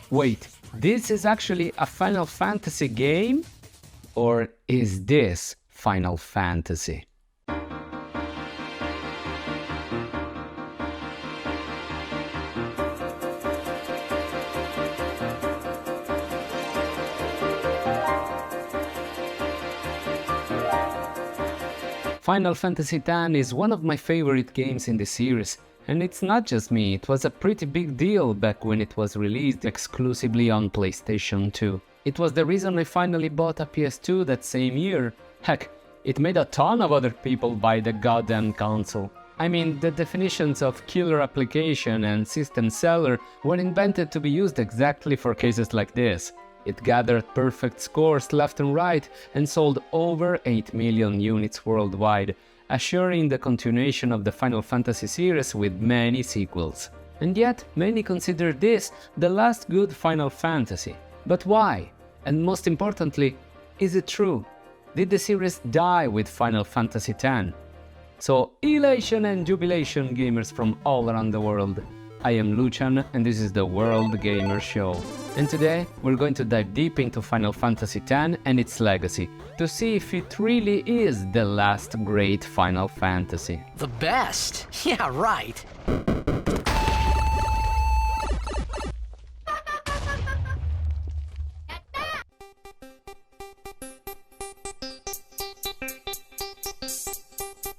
Wait, this is actually a Final Fantasy game? Or is this Final Fantasy? Final Fantasy X is one of my favorite games in the series, and it's not just me, it was a pretty big deal back when it was released exclusively on PlayStation 2. It was the reason I finally bought a PS2 that same year. Heck, it made a ton of other people buy the goddamn console. I mean, the definitions of killer application and system seller were invented to be used exactly for cases like this. It gathered perfect scores left and right and sold over 8 million units worldwide, assuring the continuation of the Final Fantasy series with many sequels. And yet, many consider this the last good Final Fantasy. But why? And most importantly, is it true? Did the series die with Final Fantasy X? So, elation and jubilation gamers from all around the world. I am Lucian and this is the World Gamer Show. And today we're going to dive deep into Final Fantasy X and its legacy to see if it really is the last great Final Fantasy. The best? Yeah, right.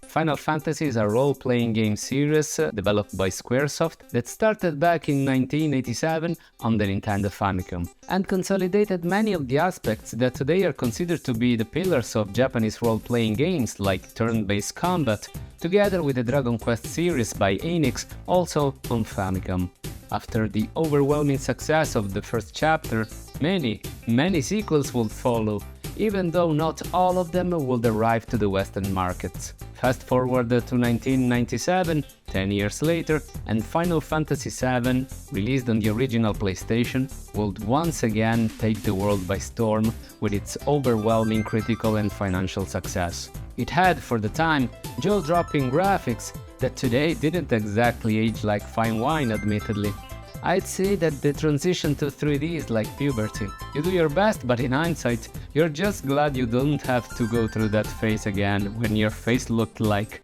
Final Fantasy is a role-playing game series developed by Squaresoft that started back in 1987 on the Nintendo Famicom and consolidated many of the aspects that today are considered to be the pillars of Japanese role-playing games like turn-based combat, together with the Dragon Quest series by Enix, also on Famicom. After the overwhelming success of the first chapter, many sequels would follow, even though not all of them would arrive to the Western markets. Fast forward to 1997, 10 years later, and Final Fantasy VII, released on the original PlayStation, would once again take the world by storm with its overwhelming critical and financial success. It had, for the time, jaw-dropping graphics that today didn't exactly age like fine wine, admittedly. I'd say that the transition to 3D is like puberty. You do your best, but in hindsight, you're just glad you don't have to go through that phase again when your face looked like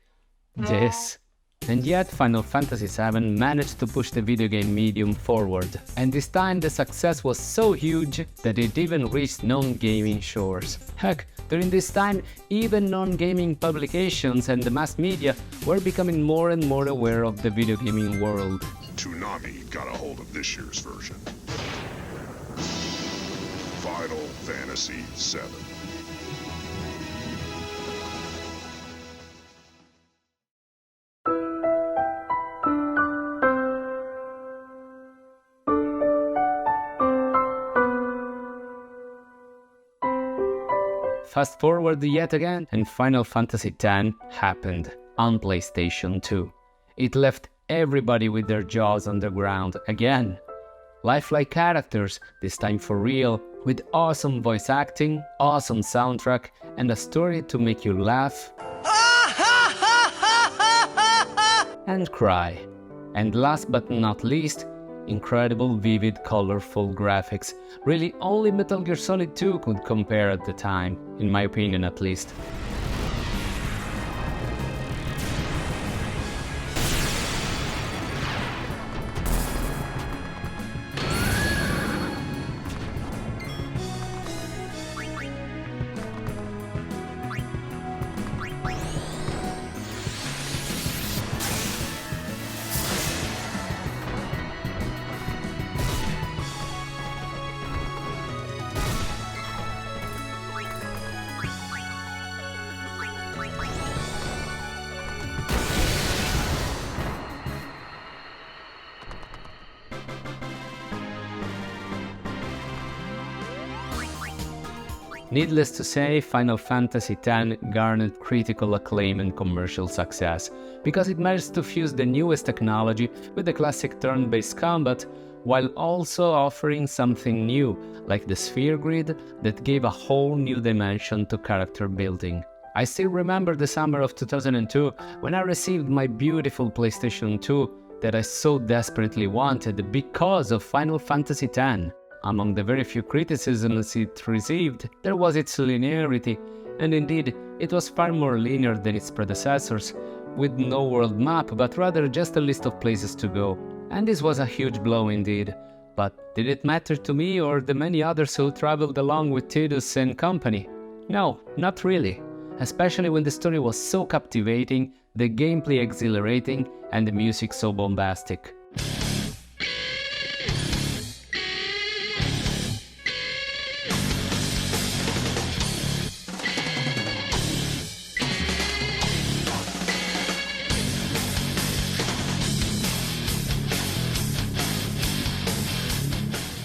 this. And yet, Final Fantasy VII managed to push the video game medium forward. And this time the success was so huge that it even reached non-gaming shores. Heck, during this time, even non-gaming publications and the mass media were becoming more and more aware of the video gaming world. Toonami got a hold of this year's version. Final Fantasy VII. Fast forward yet again, and Final Fantasy X happened on PlayStation 2. It left everybody with their jaws on the ground again. Lifelike characters, this time for real, with awesome voice acting, awesome soundtrack, and a story to make you laugh and cry. And last but not least, incredible, vivid, colorful graphics. Really only Metal Gear Solid 2 could compare at the time, in my opinion at least. Needless to say, Final Fantasy X garnered critical acclaim and commercial success, because it managed to fuse the newest technology with the classic turn-based combat, while also offering something new, like the sphere grid that gave a whole new dimension to character building. I still remember the summer of 2002, when I received my beautiful PlayStation 2, that I so desperately wanted because of Final Fantasy X. Among the very few criticisms it received, there was its linearity, and indeed, it was far more linear than its predecessors, with no world map, but rather just a list of places to go. And this was a huge blow indeed. But did it matter to me or the many others who traveled along with Tidus and company? No, not really. Especially when the story was so captivating, the gameplay exhilarating, and the music so bombastic.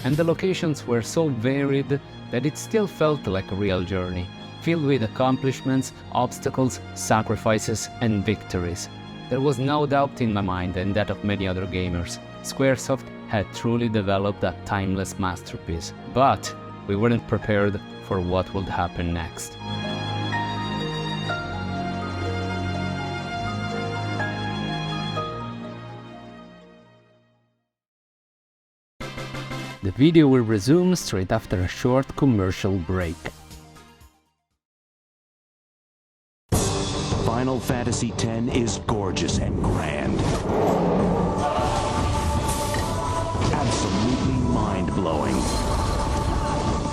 And the locations were so varied that it still felt like a real journey, filled with accomplishments, obstacles, sacrifices, and victories. There was no doubt in my mind, and that of many other gamers, Squaresoft had truly developed a timeless masterpiece. But we weren't prepared for what would happen next. The video will resume straight after a short commercial break. Final Fantasy X is gorgeous and grand. Absolutely mind-blowing.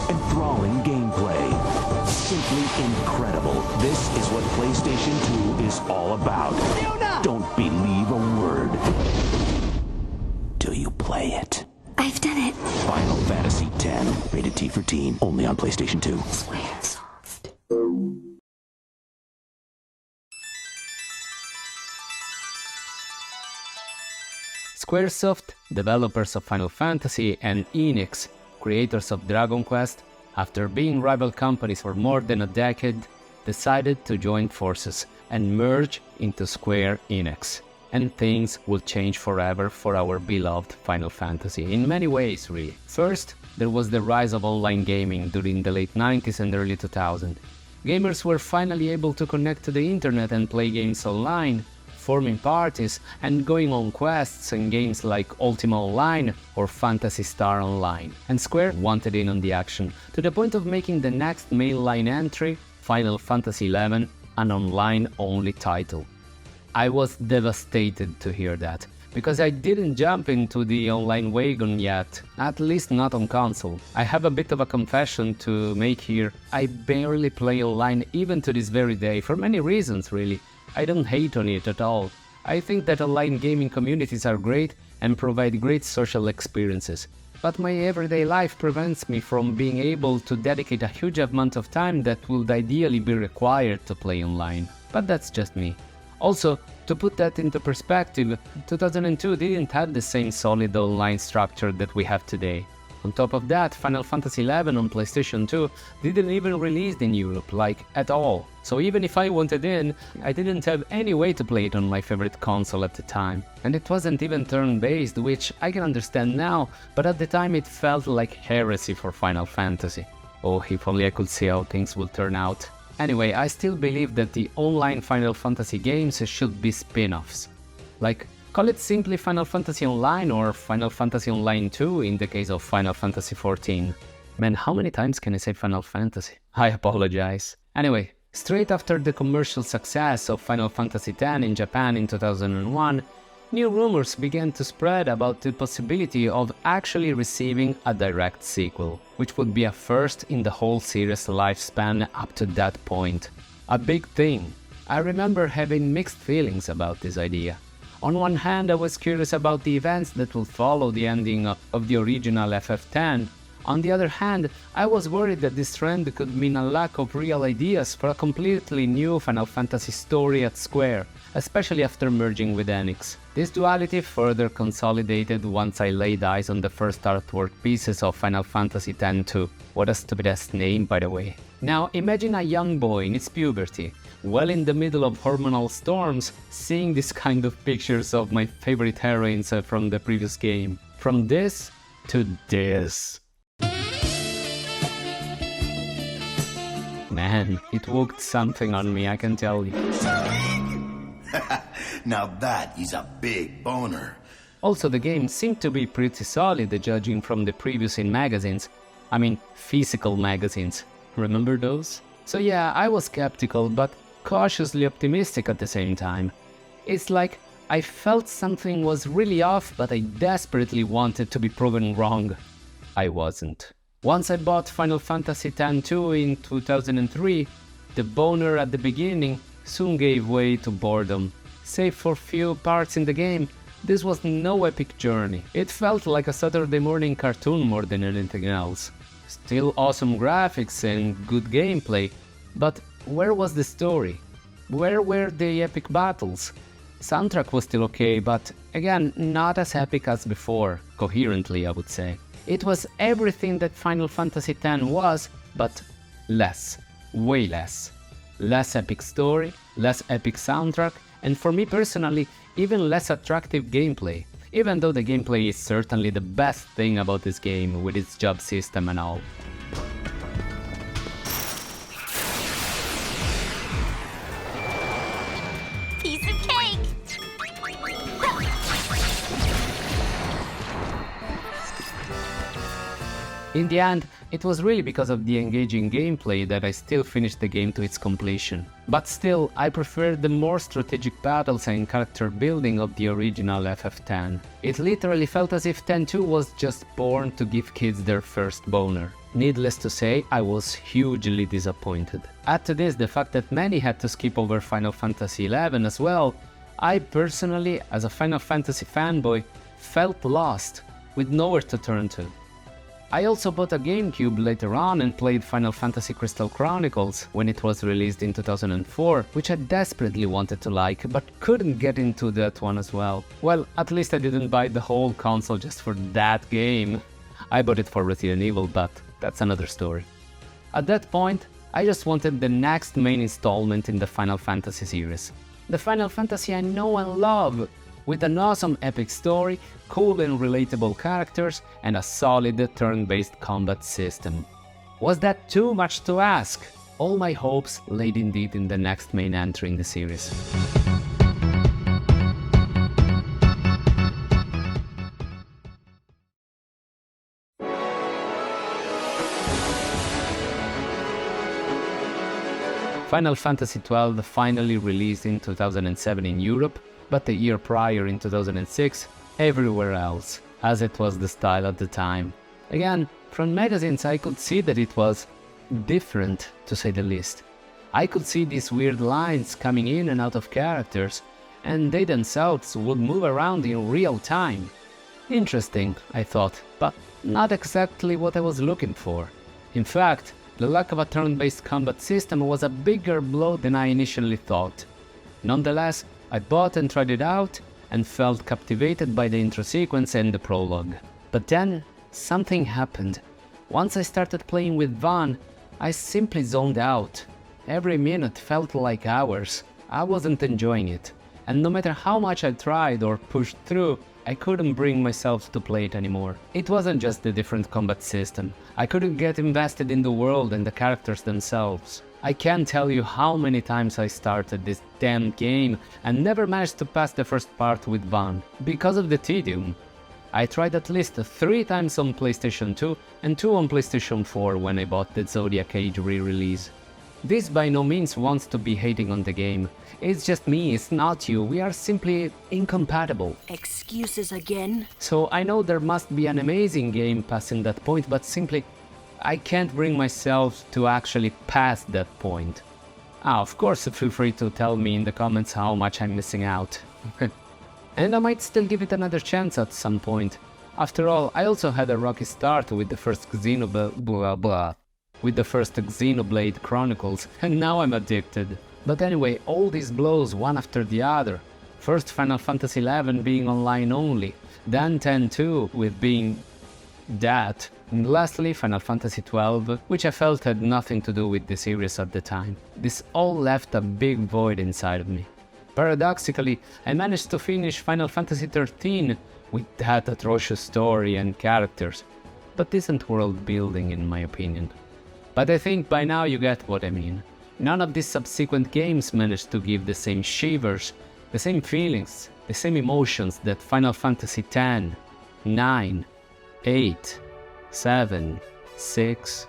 Enthralling gameplay. Simply incredible. This is what PlayStation 2 is all about. Don't believe a word till you play it. I've done it. Final Fantasy X, rated T for teen, only on PlayStation 2. Squaresoft. Squaresoft, developers of Final Fantasy, and Enix, creators of Dragon Quest, after being rival companies for more than a decade, decided to join forces and merge into Square Enix. And things will change forever for our beloved Final Fantasy, in many ways really. First, there was the rise of online gaming during the late 90s and early 2000s. Gamers were finally able to connect to the internet and play games online, forming parties and going on quests in games like Ultima Online or Phantasy Star Online. And Square wanted in on the action, to the point of making the next mainline entry, Final Fantasy XI, an online-only title. I was devastated to hear that, because I didn't jump into the online wagon yet, at least not on console. I have a bit of a confession to make here. I barely play online even to this very day, for many reasons really. I don't hate on it at all. I think that online gaming communities are great and provide great social experiences. But my everyday life prevents me from being able to dedicate a huge amount of time that would ideally be required to play online. But that's just me. Also, to put that into perspective, 2002 didn't have the same solid online structure that we have today. On top of that, Final Fantasy XI on PlayStation 2 didn't even release in Europe, like, at all. So even if I wanted in, I didn't have any way to play it on my favorite console at the time. And it wasn't even turn-based, which I can understand now, but at the time it felt like heresy for Final Fantasy. Oh, if only I could see how things will turn out. Anyway, I still believe that the online Final Fantasy games should be spin-offs. Like, call it simply Final Fantasy Online or Final Fantasy Online 2 in the case of Final Fantasy XIV. Man, how many times can I say Final Fantasy? I apologize. Anyway, straight after the commercial success of Final Fantasy X in Japan in 2001, new rumors began to spread about the possibility of actually receiving a direct sequel, which would be a first in the whole series' lifespan up to that point. A big thing. I remember having mixed feelings about this idea. On one hand, I was curious about the events that would follow the ending of the original FF10. On the other hand, I was worried that this trend could mean a lack of real ideas for a completely new Final Fantasy story at Square, especially after merging with Enix. This duality further consolidated once I laid eyes on the first artwork pieces of Final Fantasy X-2. What a stupid-ass name, by the way. Now imagine a young boy in his puberty, well in the middle of hormonal storms, seeing this kind of pictures of my favorite heroines from the previous game. From this to this. Man, it worked something on me, I can tell you. Now that is a big boner. Also, the game seemed to be pretty solid, judging from the previews in magazines. I mean, physical magazines. Remember those? So yeah, I was skeptical, but cautiously optimistic at the same time. It's like I felt something was really off, but I desperately wanted to be proven wrong. I wasn't. Once I bought Final Fantasy X-2 in 2003, the boner at the beginning soon gave way to boredom. Save for few parts in the game, this was no epic journey. It felt like a Saturday morning cartoon more than anything else. Still awesome graphics and good gameplay, but where was the story? Where were the epic battles? Soundtrack was still okay, but again, not as epic as before, coherently I would say. It was everything that Final Fantasy X was, but less, way less. Less epic story, less epic soundtrack, and for me personally, even less attractive gameplay, even though the gameplay is certainly the best thing about this game with its job system and all. Piece of cake! In the end, it was really because of the engaging gameplay that I still finished the game to its completion. But still, I preferred the more strategic battles and character building of the original FF10. It literally felt as if X-2 was just born to give kids their first boner. Needless to say, I was hugely disappointed. Add to this the fact that many had to skip over Final Fantasy XI as well. I personally, as a Final Fantasy fanboy, felt lost, with nowhere to turn to. I also bought a GameCube later on and played Final Fantasy Crystal Chronicles when it was released in 2004, which I desperately wanted to like, but couldn't get into that one as well. Well, at least I didn't buy the whole console just for that game. I bought it for Resident Evil, but that's another story. At that point, I just wanted the next main installment in the Final Fantasy series. The Final Fantasy I know and love, with an awesome epic story, cool and relatable characters, and a solid turn-based combat system. Was that too much to ask? All my hopes laid indeed in the next main entry in the series. Final Fantasy XII finally released in 2007 in Europe, but the year prior in 2006 everywhere else, as it was the style at the time. Again, from magazines I could see that it was different, to say the least. I could see these weird lines coming in and out of characters, and they themselves would move around in real time. Interesting, I thought, but not exactly what I was looking for. In fact, the lack of a turn-based combat system was a bigger blow than I initially thought. Nonetheless, I bought and tried it out, and felt captivated by the intro sequence and the prologue. But then, something happened. Once I started playing with Van, I simply zoned out. Every minute felt like hours. I wasn't enjoying it, and no matter how much I tried or pushed through, I couldn't bring myself to play it anymore. It wasn't just the different combat system. I couldn't get invested in the world and the characters themselves. I can't tell you how many times I started this damn game and never managed to pass the first part with Van, because of the tedium. I tried at least 3 times on PlayStation 2 and 2 on PlayStation 4 when I bought the Zodiac Age re-release. This by no means wants to be hating on the game. It's just me, it's not you, we are simply incompatible. Excuses again? So I know there must be an amazing game passing that point, but simply I can't bring myself to actually pass that point. Of course, feel free to tell me in the comments how much I'm missing out. And I might still give it another chance at some point. After all, I also had a rocky start with the first Xenoblade Chronicles, and now I'm addicted. But anyway, all these blows one after the other. First Final Fantasy XI being online only, then X-2 with being that, and lastly Final Fantasy XII, which I felt had nothing to do with the series at the time. This all left a big void inside of me. Paradoxically, I managed to finish Final Fantasy XIII with that atrocious story and characters, but decent world building in my opinion. But I think by now you get what I mean. None of these subsequent games managed to give the same shivers, the same feelings, the same emotions that Final Fantasy X, 9, 8, 7, 6,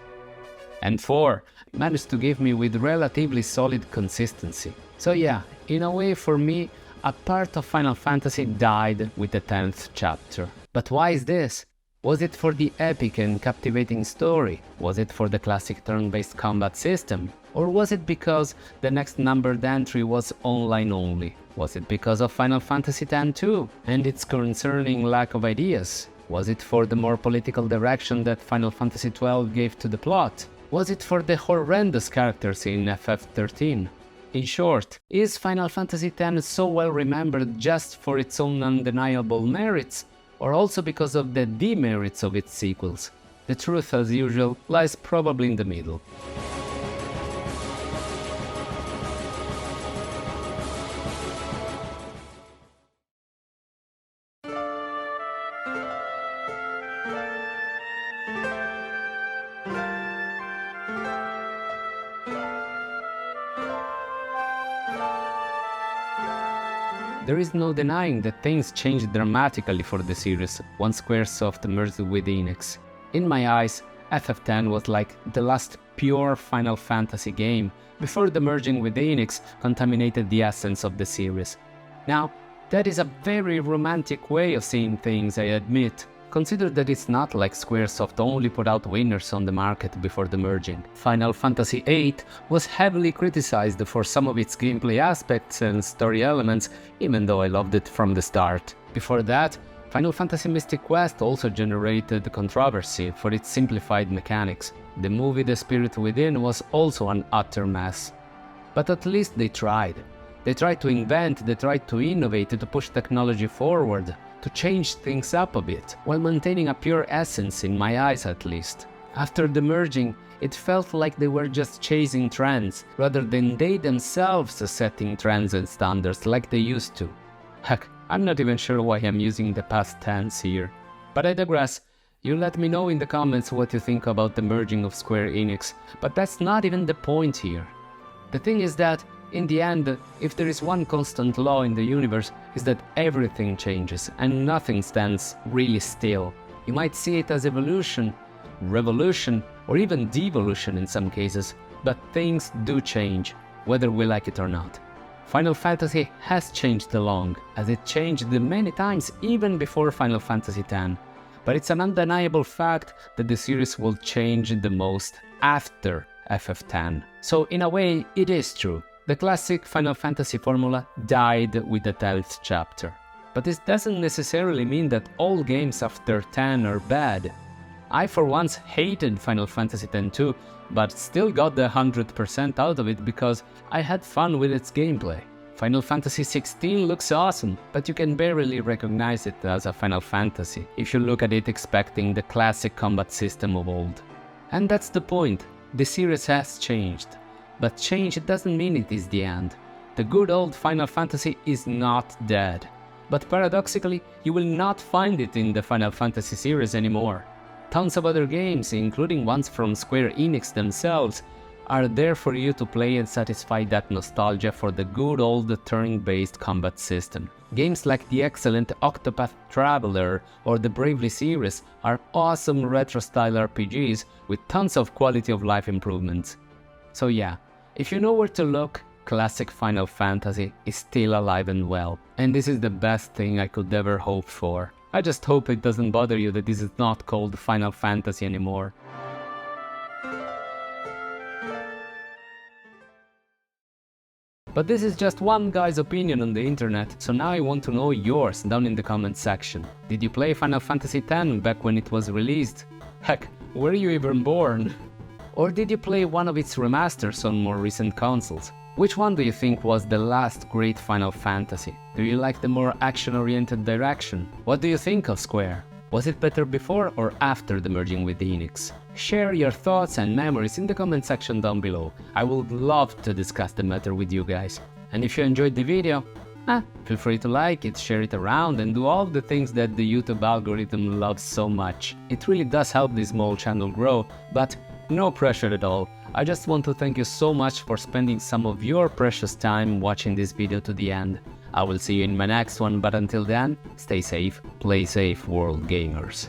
and 4 managed to give me with relatively solid consistency. So yeah, in a way for me, a part of Final Fantasy died with the 10th chapter. But why is this? Was it for the epic and captivating story? Was it for the classic turn-based combat system? Or was it because the next numbered entry was online only? Was it because of Final Fantasy X too, and its concerning lack of ideas? Was it for the more political direction that Final Fantasy XII gave to the plot? Was it for the horrendous characters in FF13? In short, is Final Fantasy X so well remembered just for its own undeniable merits, or also because of the demerits of its sequels? The truth, as usual, lies probably in the middle. There is no denying that things changed dramatically for the series once Squaresoft merged with Enix. In my eyes, FF10 was like the last pure Final Fantasy game before the merging with Enix contaminated the essence of the series. Now, that is a very romantic way of seeing things, I admit. Consider that it's not like Squaresoft only put out winners on the market before the merging. Final Fantasy VIII was heavily criticized for some of its gameplay aspects and story elements, even though I loved it from the start. Before that, Final Fantasy Mystic Quest also generated controversy for its simplified mechanics. The movie The Spirit Within was also an utter mess. But at least they tried. They tried to invent, they tried to innovate, to push technology forward, to change things up a bit, while maintaining a pure essence in my eyes at least. After the merging, it felt like they were just chasing trends, rather than they themselves setting trends and standards like they used to. Heck, I'm not even sure why I'm using the past tense here. But I digress. You let me know in the comments what you think about the merging of Square Enix, but that's not even the point here. The thing is that, in the end, if there is one constant law in the universe, is that everything changes and nothing stands really still. You might see it as evolution, revolution, or even devolution in some cases, but things do change, whether we like it or not. Final Fantasy has changed along, as it changed many times even before Final Fantasy X, but it's an undeniable fact that the series will change the most after FF10. So in a way, it is true. The classic Final Fantasy formula died with the 10th chapter. But this doesn't necessarily mean that all games after 10 are bad. I for once hated Final Fantasy X too, but still got the 100% out of it because I had fun with its gameplay. Final Fantasy XVI looks awesome, but you can barely recognize it as a Final Fantasy if you look at it expecting the classic combat system of old. And that's the point, the series has changed. But change doesn't mean it is the end. The good old Final Fantasy is not dead. But paradoxically, you will not find it in the Final Fantasy series anymore. Tons of other games, including ones from Square Enix themselves, are there for you to play and satisfy that nostalgia for the good old turn-based combat system. Games like the excellent Octopath Traveler or the Bravely series are awesome retro-style RPGs with tons of quality of life improvements. So yeah, if you know where to look, classic Final Fantasy is still alive and well, and this is the best thing I could ever hope for. I just hope it doesn't bother you that this is not called Final Fantasy anymore. But this is just one guy's opinion on the internet, so now I want to know yours down in the comment section. Did you play Final Fantasy X back when it was released? Heck, were you even born? Or did you play one of its remasters on more recent consoles? Which one do you think was the last great Final Fantasy? Do you like the more action-oriented direction? What do you think of Square? Was it better before or after the merging with Enix? Share your thoughts and memories in the comment section down below. I would love to discuss the matter with you guys. And if you enjoyed the video, feel free to like it, share it around, and do all the things that the YouTube algorithm loves so much. It really does help this small channel grow, but no pressure at all. I just want to thank you so much for spending some of your precious time watching this video to the end. I will see you in my next one, but until then, stay safe, play safe, world gamers.